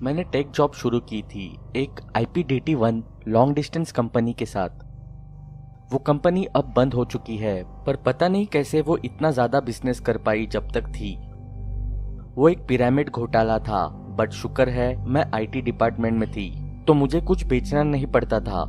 मैंने tech job शुरू की थी एक IPDT1 लॉन्ग डिस्टेंस कंपनी के साथ। वो कंपनी अब बंद हो चुकी है, पर पता नहीं कैसे वो इतना ज़्यादा बिजनेस कर पाई जब तक थी। वो एक पिरामिड घोटाला था, बट शुक्र है मैं IT डिपार्टमेंट में थी, तो मुझे कुछ बेचना नहीं पड़ता था।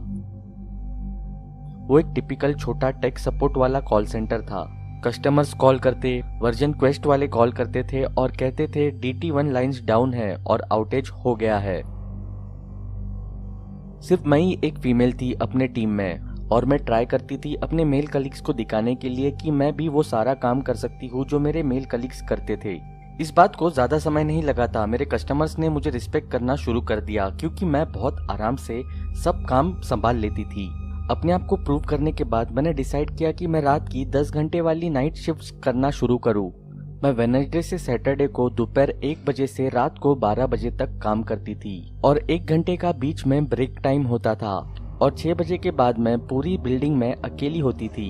वो एक टिपिकल छोटा टेक सपोर्ट वाला कॉल सेंटर था। कस्टमर्स कॉल करते, वर्जन क्वेस्ट वाले कॉल करते थे और कहते थे DT1 लाइंस डाउन है और आउटेज हो गया है। सिर्फ मैं ही एक फीमेल थी अपने टीम में, और मैं ट्राई करती थी अपने मेल कलीग्स को दिखाने के लिए कि मैं भी वो सारा काम कर सकती हूँ जो मेरे मेल कलीग्स करते थे। इस बात को ज्यादा समय नहीं लगा था, मेरे कस्टमर्स ने मुझे रिस्पेक्ट करना शुरू कर दिया, क्योंकि मैं बहुत आराम से सब काम संभाल लेती थी। अपने आप को प्रूव करने के बाद मैंने डिसाइड किया कि मैं रात की 10 घंटे वाली नाइट शिफ्ट्स करना शुरू करूं। मैं वेडनेसडे से सैटरडे को दोपहर 1 बजे से रात को 12 बजे तक काम करती थी, और 1 घंटे का बीच में ब्रेक टाइम होता था, और 6 बजे के बाद मैं पूरी बिल्डिंग में अकेली होती थी।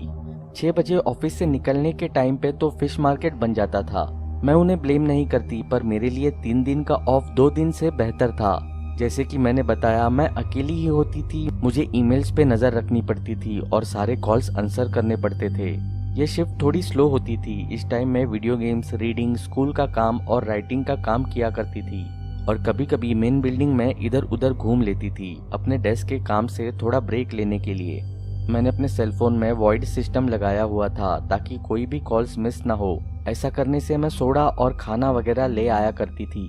6 बजे ऑफिस से निकलने के टाइम पे तो फिश मार्केट बन जाता था। मैं उन्हें ब्लेम नहीं करती, पर मेरे लिए 3 दिन का ऑफ 2 दिन से बेहतर था। जैसे कि मैंने बताया, मैं अकेली ही होती थी, मुझे ईमेल्स पे नजर रखनी पड़ती थी और सारे कॉल्स आंसर करने पड़ते थे। ये शिफ्ट थोड़ी स्लो होती थी। इस टाइम में वीडियो गेम्स, रीडिंग, स्कूल का काम और राइटिंग का काम किया करती थी, और कभी कभी मेन बिल्डिंग में इधर उधर घूम लेती थी अपने डेस्क के काम से थोड़ा ब्रेक लेने के लिए। मैंने अपने सेलफोन में वॉइड सिस्टम लगाया हुआ था ताकि कोई भी कॉल्स मिस ना हो। ऐसा करने से मैं सोडा और खाना वगैरह ले आया करती थी।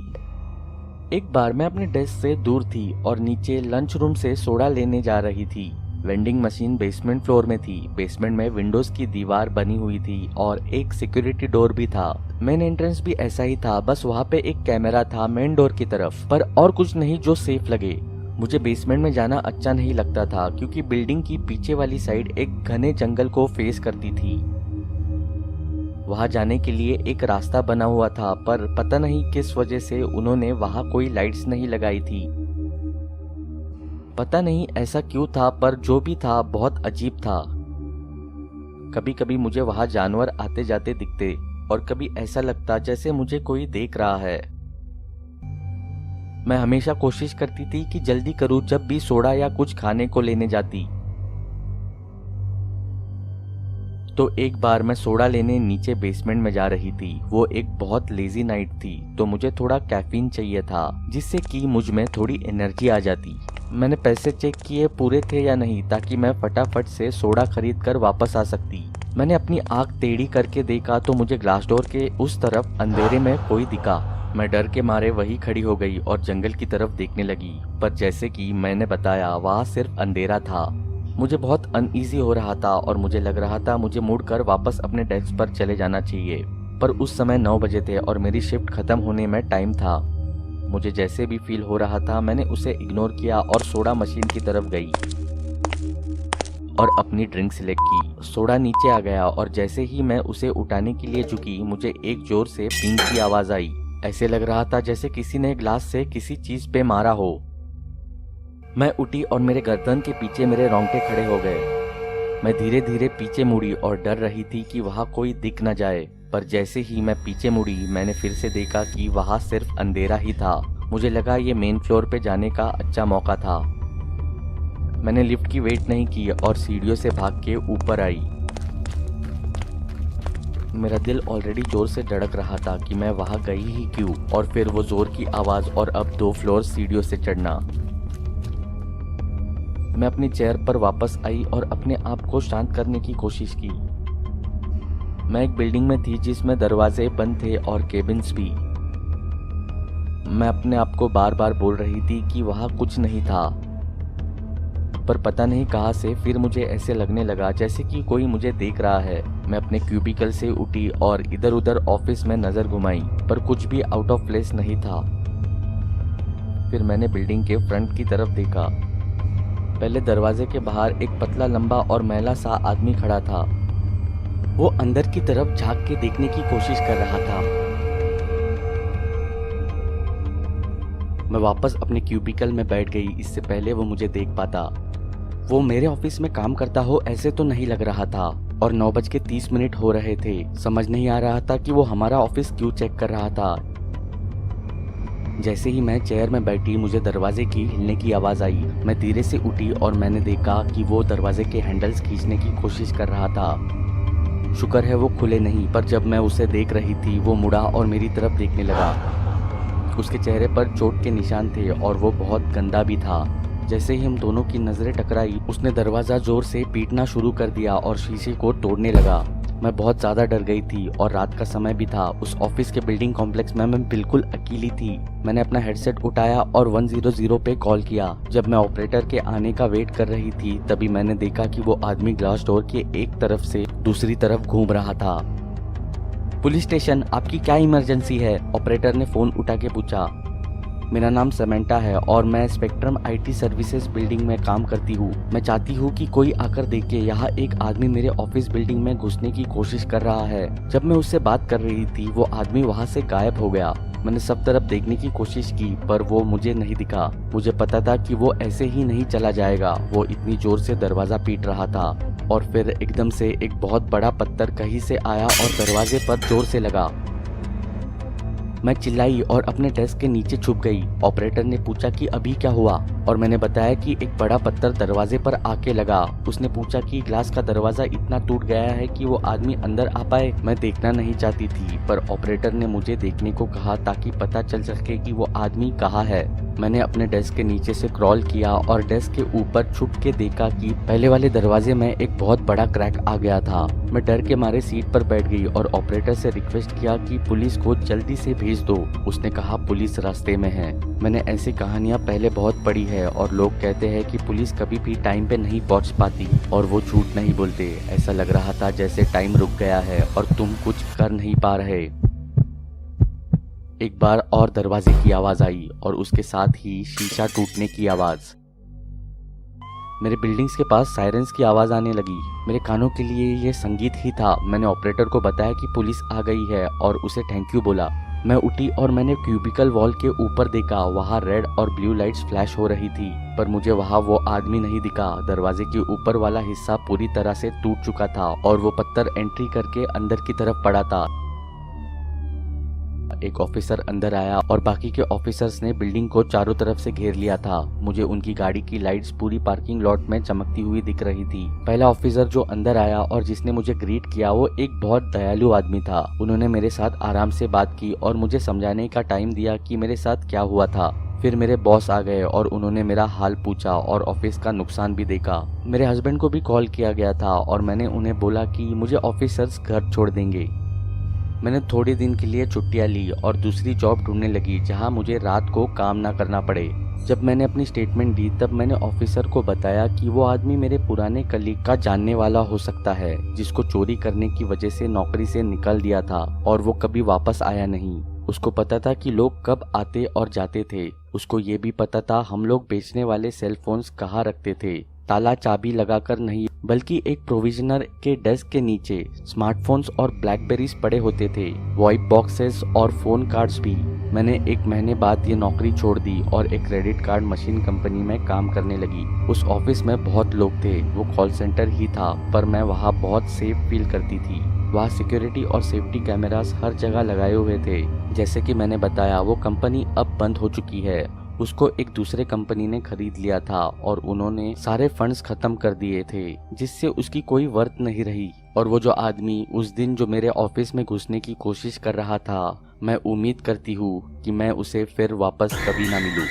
एक बार मैं अपने डेस्क से दूर थी और नीचे लंच रूम से सोडा लेने जा रही थी। वेंडिंग मशीन बेसमेंट फ्लोर में थी। बेसमेंट में विंडोज की दीवार बनी हुई थी और एक सिक्योरिटी डोर भी था। मेन एंट्रेंस भी ऐसा ही था, बस वहाँ पे एक कैमरा था मेन डोर की तरफ, पर और कुछ नहीं जो सेफ लगे। मुझे बेसमेंट में जाना अच्छा नहीं लगता था, क्योंकि बिल्डिंग की पीछे वाली साइड एक घने जंगल को फेस करती थी। वहां जाने के लिए एक रास्ता बना हुआ था, पर पता नहीं किस वजह से उन्होंने वहां कोई लाइट्स नहीं लगाई थी। पता नहीं ऐसा क्यों था, पर जो भी था बहुत अजीब था। कभी कभी मुझे वहां जानवर आते जाते दिखते, और कभी ऐसा लगता जैसे मुझे कोई देख रहा है। मैं हमेशा कोशिश करती थी कि जल्दी करूं जब भी सोडा या कुछ खाने को लेने जाती। तो एक बार मैं सोडा लेने नीचे बेसमेंट में जा रही थी। वो एक बहुत लेजी नाइट थी, तो मुझे थोड़ा कैफीन चाहिए था, जिससे कि मुझ में थोड़ी एनर्जी आ जाती। मैंने पैसे चेक किए पूरे थे या नहीं, ताकि मैं फटाफट से सोडा खरीद कर वापस आ सकती। मैंने अपनी आंख टेढ़ी करके देखा तो मुझे ग्लास डोर के उस तरफ अंधेरे में कोई दिखा। मैं डर के मारे वहीं खड़ी हो गई और जंगल की तरफ देखने लगी, पर जैसे कि मैंने बताया वहाँ सिर्फ अंधेरा था। मुझे बहुत अनईजी हो रहा था और मुझे लग रहा था मुझे मुड़कर वापस अपने डेस्क पर चले जाना चाहिए, पर उस समय 9 बजे थे और मेरी शिफ्ट खत्म होने में टाइम था। मुझे जैसे भी फील हो रहा था, मैंने उसे इग्नोर किया और सोडा मशीन की तरफ गई और अपनी ड्रिंक सिलेक्ट की। सोडा नीचे आ गया और जैसे ही मैं उसे उठाने के लिए झुकी, मुझे एक जोर से पिंग की आवाज आई। ऐसे लग रहा था जैसे किसी ने ग्लास से किसी चीज पे मारा हो। मैं उठी और मेरे गर्दन के पीछे मेरे रोंगटे खड़े हो गए। मैं धीरे धीरे पीछे मुड़ी और डर रही थी कि वहां कोई दिख न जाए, पर जैसे ही मैं पीछे मुड़ी, मैंने फिर से देखा कि वहां सिर्फ अंधेरा ही था। मुझे लगा ये मेन फ्लोर पे जाने का अच्छा मौका था। मैंने लिफ्ट की वेट नहीं की और सीढ़ियों से भाग के ऊपर आई। मेरा दिल ऑलरेडी जोर से धड़क रहा था कि मैं वहां गई ही क्यों, और फिर वो जोर की आवाज और अब 2 फ्लोर सीढ़ियों से चढ़ना। मैं अपनी चेयर पर वापस आई और अपने आप को शांत करने की कोशिश की। मैं एक बिल्डिंग में थी जिसमें दरवाजे बंद थे और केबिन्स भी। मैं अपने आप को बार बार बोल रही थी कि वहां कुछ नहीं था, पर पता नहीं कहां से फिर मुझे ऐसे लगने लगा जैसे कि कोई मुझे देख रहा है। मैं अपने क्यूबिकल से उठी और इधर उधर ऑफिस में नजर घुमाई, पर कुछ भी आउट ऑफ प्लेस नहीं था। फिर मैंने बिल्डिंग के फ्रंट की तरफ देखा। पहले दरवाजे के बाहर एक पतला, लंबा और मैला सा आदमी खड़ा था। वो अंदर की तरफ झांक के देखने की कोशिश कर रहा था। मैं वापस अपने क्यूबिकल में बैठ गई, इससे पहले वो मुझे देख पाता। वो मेरे ऑफिस में काम करता हो ऐसे तो नहीं लग रहा था, और 9:30 हो रहे थे। समझ नहीं आ रहा था कि वो हमारा ऑफिस क्यों चेक कर रहा था। जैसे ही मैं चेयर में बैठी मुझे दरवाजे की हिलने की आवाज़ आई। मैं धीरे से उठी और मैंने देखा कि वो दरवाजे के हैंडल्स खींचने की कोशिश कर रहा था। शुक्र है वो खुले नहीं, पर जब मैं उसे देख रही थी वो मुड़ा और मेरी तरफ देखने लगा। उसके चेहरे पर चोट के निशान थे और वो बहुत गंदा भी था। जैसे ही हम दोनों की नज़रें टकराई उसने दरवाज़ा जोर से पीटना शुरू कर दिया और शीशे को तोड़ने लगा। मैं बहुत ज़्यादा डर गई थी और रात का समय भी था। उस ऑफिस के बिल्डिंग कॉम्प्लेक्स में मैं बिल्कुल अकेली थी। मैंने अपना हेडसेट उठाया और 100 पे कॉल किया। जब मैं ऑपरेटर के आने का वेट कर रही थी तभी मैंने देखा कि वो आदमी ग्लास डोर के एक तरफ से दूसरी तरफ घूम रहा था। पुलिस स्टेशन, आपकी क्या इमरजेंसी है? ऑपरेटर ने फ़ोन उठा के पूछा। मेरा नाम समेंटा है और मैं स्पेक्ट्रम आईटी सर्विसेज बिल्डिंग में काम करती हूँ। मैं चाहती हूँ कि कोई आकर देखे। यहाँ एक आदमी मेरे ऑफिस बिल्डिंग में घुसने की कोशिश कर रहा है। जब मैं उससे बात कर रही थी वो आदमी वहाँ से गायब हो गया। मैंने सब तरफ देखने की कोशिश की पर वो मुझे नहीं दिखा। मुझे पता था कि वो ऐसे ही नहीं चला जाएगा। वो इतनी जोर से दरवाजा पीट रहा था और फिर एकदम से एक बहुत बड़ा पत्थर कहीं से आया और दरवाजे पर जोर से लगा। मैं चिल्लाई और अपने डेस्क के नीचे छुप गई। ऑपरेटर ने पूछा कि अभी क्या हुआ और मैंने बताया कि एक बड़ा पत्थर दरवाजे पर आके लगा। उसने पूछा कि ग्लास का दरवाजा इतना टूट गया है कि वो आदमी अंदर आ पाए। मैं देखना नहीं चाहती थी पर ऑपरेटर ने मुझे देखने को कहा ताकि पता चल सके कि वो आदमी कहाँ है। मैंने अपने डेस्क के नीचे से क्रॉल किया और डेस्क के ऊपर छुप के देखा कि पहले वाले दरवाजे में एक बहुत बड़ा क्रैक आ गया था। मैं डर के मारे सीट पर बैठ गई और ऑपरेटर से रिक्वेस्ट किया कि पुलिस को जल्दी से भेज दो। उसने कहा पुलिस रास्ते में है। मैंने ऐसी कहानियां पहले बहुत पढ़ी है और लोग कहते हैं कि पुलिस कभी भी टाइम पे नहीं पहुंच पाती और वो झूठ नहीं बोलते। ऐसा लग रहा था जैसे टाइम रुक गया है और तुम कुछ कर नहीं पा रहे। एक बार और दरवाजे की आवाज आई और उसके साथ ही शीशा टूटने की आवाज। मेरे बिल्डिंग्स के पास सायरन्स की आवाज आने लगी। मेरे कानों के लिए ये संगीत ही था। मैंने ऑपरेटर को बताया कि पुलिस आ गई है और उसे थैंक यू बोला। मैं उठी और मैंने क्यूबिकल वॉल के ऊपर देखा। वहाँ रेड और ब्लू लाइट्स फ्लैश हो रही थी पर मुझे वहाँ वो आदमी नहीं दिखा। दरवाजे के ऊपर वाला हिस्सा पूरी तरह से टूट चुका था और वो पत्थर एंट्री करके अंदर की तरफ पड़ा था। एक ऑफिसर अंदर आया और बाकी के ऑफिसर्स ने बिल्डिंग को चारों तरफ से घेर लिया था। मुझे उनकी गाड़ी की लाइट्स पूरी पार्किंग लॉट में चमकती हुई दिख रही थी। पहला ऑफिसर जो अंदर आया और जिसने मुझे ग्रीट किया वो एक बहुत दयालु आदमी था। उन्होंने मेरे साथ आराम से बात की और मुझे समझाने का टाइम दिया कि मेरे साथ क्या हुआ था। फिर मेरे बॉस आ गए और उन्होंने मेरा हाल पूछा और ऑफिस का नुकसान भी देखा। मेरे हस्बैंड को भी कॉल किया गया था और मैंने उन्हें बोला कि मुझे ऑफिसर्स घर छोड़ देंगे। मैंने थोड़े दिन के लिए छुट्टियां ली और दूसरी जॉब ढूंढने लगी जहां मुझे रात को काम ना करना पड़े। जब मैंने अपनी स्टेटमेंट दी तब मैंने ऑफिसर को बताया कि वो आदमी मेरे पुराने कलीग का जानने वाला हो सकता है जिसको चोरी करने की वजह से नौकरी से निकाल दिया था और वो कभी वापस आया नहीं। उसको पता था कि लोग कब आते और जाते थे। उसको ये भी पता था हम लोग बेचने वाले सेल फोन्स कहाँ रखते थे। ताला चाबी लगाकर नहीं बल्कि एक प्रोविजनर के डेस्क के नीचे स्मार्टफोन्स और ब्लैकबेरीज पड़े होते थे, वॉइस बॉक्सेस और फोन कार्ड्स भी। मैंने 1 महीने बाद ये नौकरी छोड़ दी और एक क्रेडिट कार्ड मशीन कंपनी में काम करने लगी। उस ऑफिस में बहुत लोग थे। वो कॉल सेंटर ही था पर मैं वहाँ बहुत सेफ फील करती थी। वहाँ सिक्योरिटी और सेफ्टी कैमरास हर जगह लगाए हुए थे। जैसे कि मैंने बताया वो कंपनी अब बंद हो चुकी है। उसको एक दूसरे कंपनी ने खरीद लिया था और उन्होंने सारे फंड्स खत्म कर दिए थे जिससे उसकी कोई वर्थ नहीं रही। और वो जो आदमी उस दिन जो मेरे ऑफिस में घुसने की कोशिश कर रहा था, मैं उम्मीद करती हूँ कि मैं उसे फिर वापस कभी ना मिलूं।